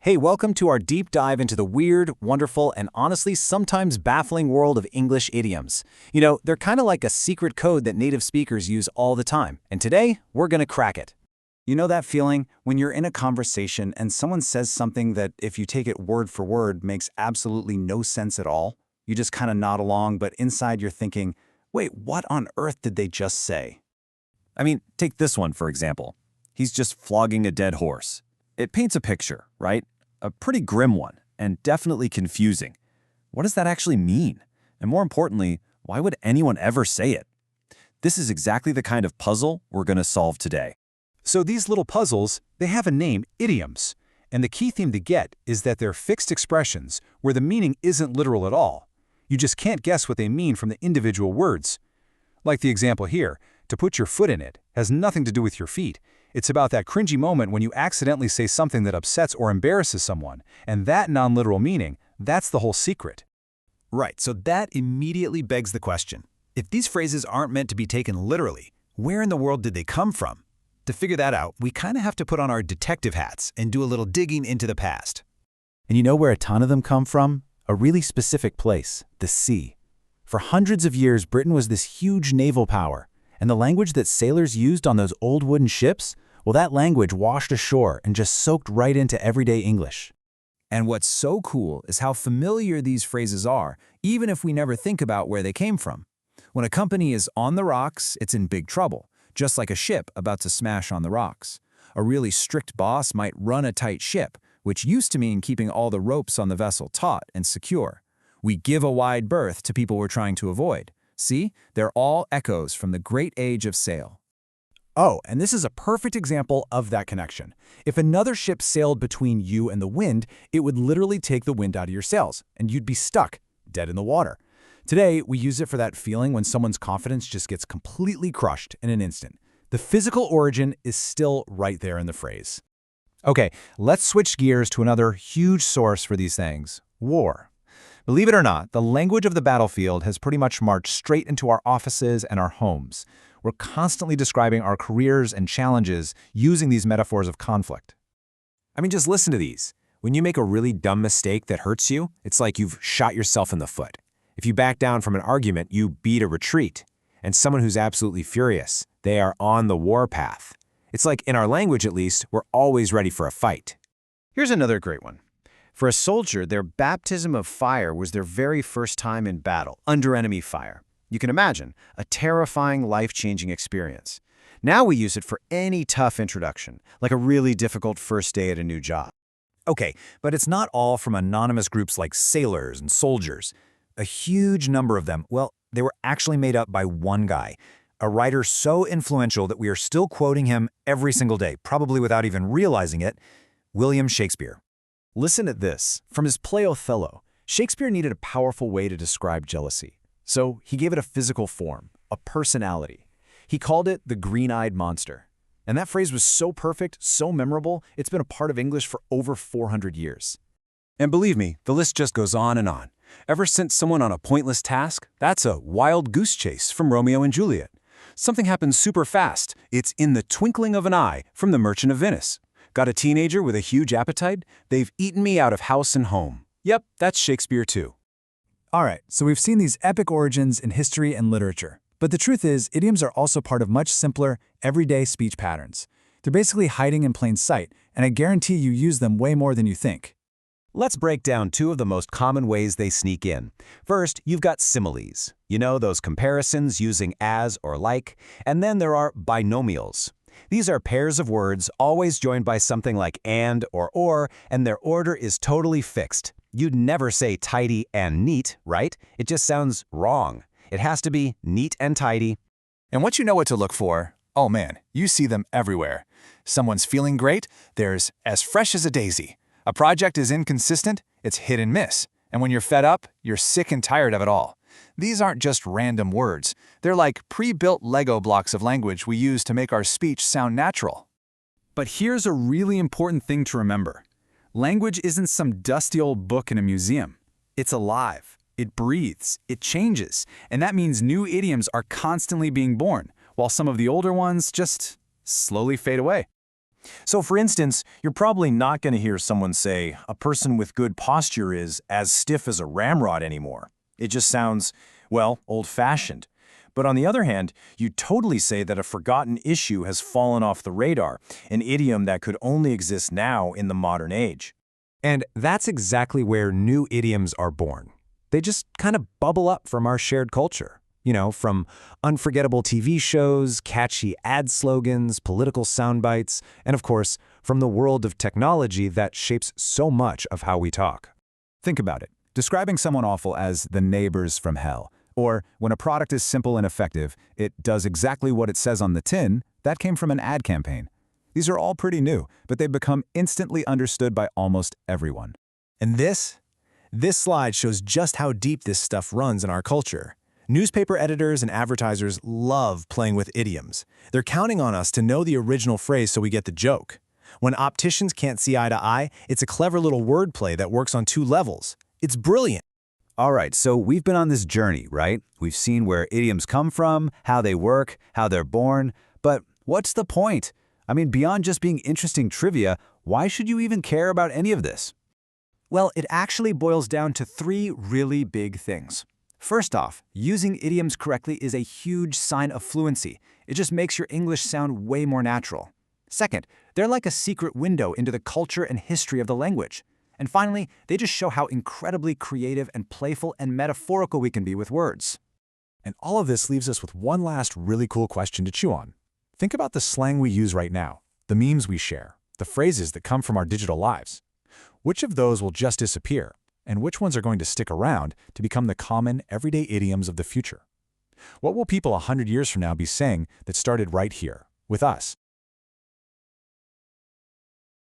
Hey, welcome to our deep dive into the weird, wonderful, and honestly sometimes baffling world of English idioms. They're kind of like a secret code that native speakers use all the time, and today, we're gonna crack it. You know that feeling when you're in a conversation and someone says something that, if you take it word for word, makes absolutely no sense at all? You just kind of nod along, but inside you're thinking, wait, what on earth did they just say? Take this one for example. He's just flogging a dead horse. It paints a picture, right? A pretty grim one, and definitely confusing. What does that actually mean? And more importantly, why would anyone ever say it? This is exactly the kind of puzzle we're going to solve today. So these little puzzles, they have a name, idioms. And the key theme to get is that they're fixed expressions where the meaning isn't literal at all. You just can't guess what they mean from the individual words. Like the example here, to put your foot in it has nothing to do with your feet. It's about that cringy moment when you accidentally say something that upsets or embarrasses someone, and that non-literal meaning, that's the whole secret. Right, so that immediately begs the question. If these phrases aren't meant to be taken literally, where in the world did they come from? To figure that out, we kind of have to put on our detective hats and do a little digging into the past. And you know where a ton of them come from? A really specific place, the sea. For hundreds of years, Britain was this huge naval power, and the language that sailors used on those old wooden ships, well, that language washed ashore and just soaked right into everyday English. And what's so cool is how familiar these phrases are, even if we never think about where they came from. When a company is on the rocks, it's in big trouble, just like a ship about to smash on the rocks. A really strict boss might run a tight ship, which used to mean keeping all the ropes on the vessel taut and secure. We give a wide berth to people we're trying to avoid. See, they're all echoes from the great age of sail. Oh, and this is a perfect example of that connection. If another ship sailed between you and the wind, it would literally take the wind out of your sails, and you'd be stuck, dead in the water. Today, we use it for that feeling when someone's confidence just gets completely crushed in an instant. The physical origin is still right there in the phrase. Okay, let's switch gears to another huge source for these things, war. Believe it or not, the language of the battlefield has pretty much marched straight into our offices and our homes. We're constantly describing our careers and challenges using these metaphors of conflict. Just listen to these. When you make a really dumb mistake that hurts you, it's like you've shot yourself in the foot. If you back down from an argument, you beat a retreat. And someone who's absolutely furious, they are on the war path. It's like, in our language at least, we're always ready for a fight. Here's another great one. For a soldier, their baptism of fire was their very first time in battle, under enemy fire. You can imagine, a terrifying, life-changing experience. Now we use it for any tough introduction, like a really difficult first day at a new job. Okay, but it's not all from anonymous groups like sailors and soldiers. A huge number of them, well, they were actually made up by one guy, a writer so influential that we are still quoting him every single day, probably without even realizing it, William Shakespeare. Listen to this. From his play Othello, Shakespeare needed a powerful way to describe jealousy. So he gave it a physical form, a personality. He called it the green-eyed monster. And that phrase was so perfect, so memorable, it's been a part of English for over 400 years. And believe me, the list just goes on and on. Ever sent someone on a pointless task? That's a wild goose chase from Romeo and Juliet. Something happens super fast. It's in the twinkling of an eye from The Merchant of Venice. Got a teenager with a huge appetite? They've eaten me out of house and home. Yep, that's Shakespeare too. All right, so we've seen these epic origins in history and literature. But the truth is, idioms are also part of much simpler, everyday speech patterns. They're basically hiding in plain sight, and I guarantee you use them way more than you think. Let's break down two of the most common ways they sneak in. First, you've got similes. You know, those comparisons using as or like. And then there are binomials. These are pairs of words always joined by something like and or, and their order is totally fixed. You'd never say tidy and neat, right? It just sounds wrong. It has to be neat and tidy. And once you know what to look for, oh man, you see them everywhere. Someone's feeling great, there's as fresh as a daisy. A project is inconsistent, it's hit and miss. And when you're fed up, you're sick and tired of it all. These aren't just random words. They're like pre-built Lego blocks of language we use to make our speech sound natural. But here's a really important thing to remember. Language isn't some dusty old book in a museum. It's alive. It breathes. It changes. And that means new idioms are constantly being born, while some of the older ones just slowly fade away. So for instance, you're probably not going to hear someone say, a person with good posture is as stiff as a ramrod anymore. It just sounds, well, old-fashioned. But on the other hand, you totally say that a forgotten issue has fallen off the radar, an idiom that could only exist now in the modern age. And that's exactly where new idioms are born. They just kind of bubble up from our shared culture. You know, from unforgettable TV shows, catchy ad slogans, political sound bites, and of course, from the world of technology that shapes so much of how we talk. Think about it. Describing someone awful as the neighbors from hell, or when a product is simple and effective, it does exactly what it says on the tin, that came from an ad campaign. These are all pretty new, but they've become instantly understood by almost everyone. And this slide shows just how deep this stuff runs in our culture. Newspaper editors and advertisers love playing with idioms. They're counting on us to know the original phrase so we get the joke. When opticians can't see eye to eye, it's a clever little wordplay that works on two levels. It's brilliant. All right, so we've been on this journey, right? We've seen where idioms come from, how they work, how they're born. But what's the point? I mean, beyond just being interesting trivia, why should you even care about any of this? Well, it actually boils down to three really big things. First off, using idioms correctly is a huge sign of fluency. It just makes your English sound way more natural. Second, they're like a secret window into the culture and history of the language. And finally, they just show how incredibly creative and playful and metaphorical we can be with words. And all of this leaves us with one last really cool question to chew on. Think about the slang we use right now, the memes we share, the phrases that come from our digital lives. Which of those will just disappear? And which ones are going to stick around to become the common, everyday idioms of the future? What will people 100 years from now be saying that started right here, with us?